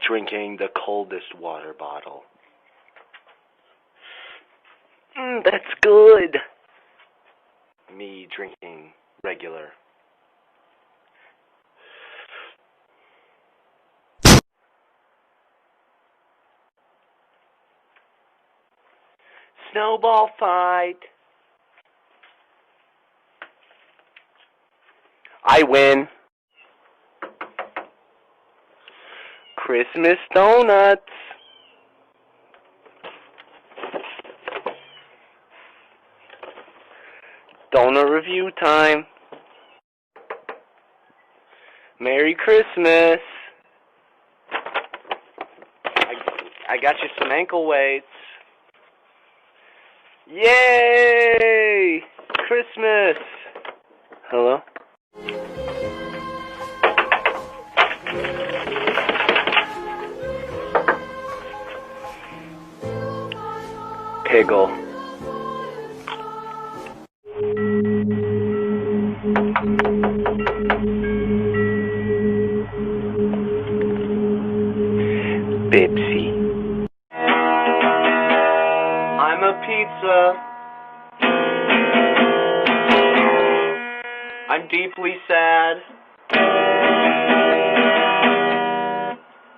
drinking the coldest water bottle. That's good. Me drinking regular. Snowball fight. I win. Christmas donuts. Donut review time. Merry Christmas. I got you some ankle weights. Yay! Christmas. Hello? Piggle. Bipsy. I'm a pizza. I'm deeply sad.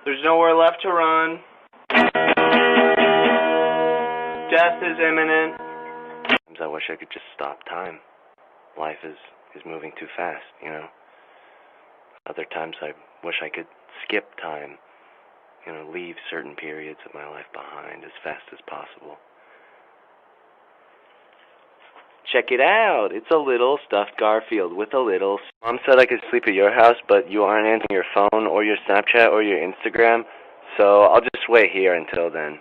There's nowhere left to run. Death is imminent. Sometimes I wish I could just stop time. Life is moving too fast, you know. Other times I wish I could skip time. You know, leave certain periods of my life behind as fast as possible. Check it out. It's a little stuffed Garfield with a little... Mom said I could sleep at your house, but you aren't answering your phone or your Snapchat or your Instagram, so I'll just wait here until then.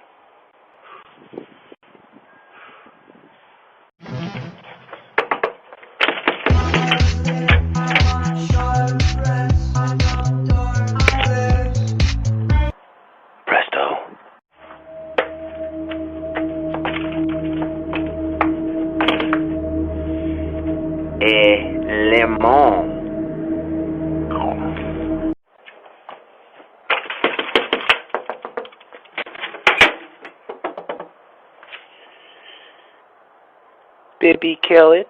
Presto. Lemon. Baby carrots.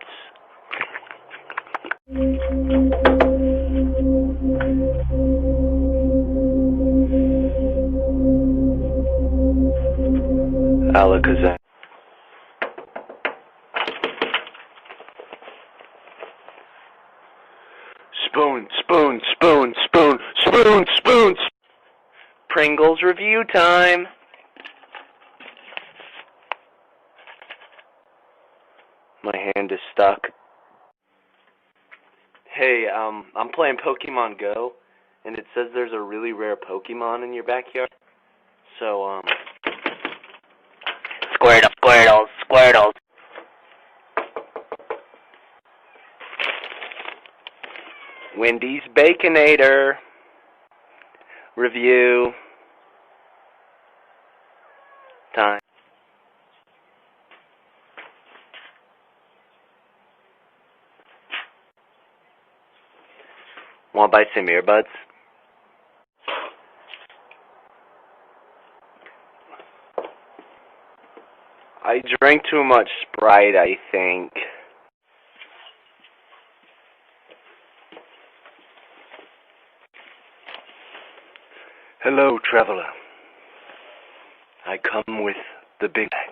Alakazam. Spoon, spoon, spoon, spoon, spoon, spoon. Pringles review time. My hand is stuck. Hey, I'm playing Pokemon Go, and it says there's a really rare Pokemon in your backyard. So, Squirtle, Squirtle, Squirtle. Wendy's Baconator. Review. Time. Want to buy some earbuds? I drank too much Sprite, I think. Hello, traveler. I come with the big bag.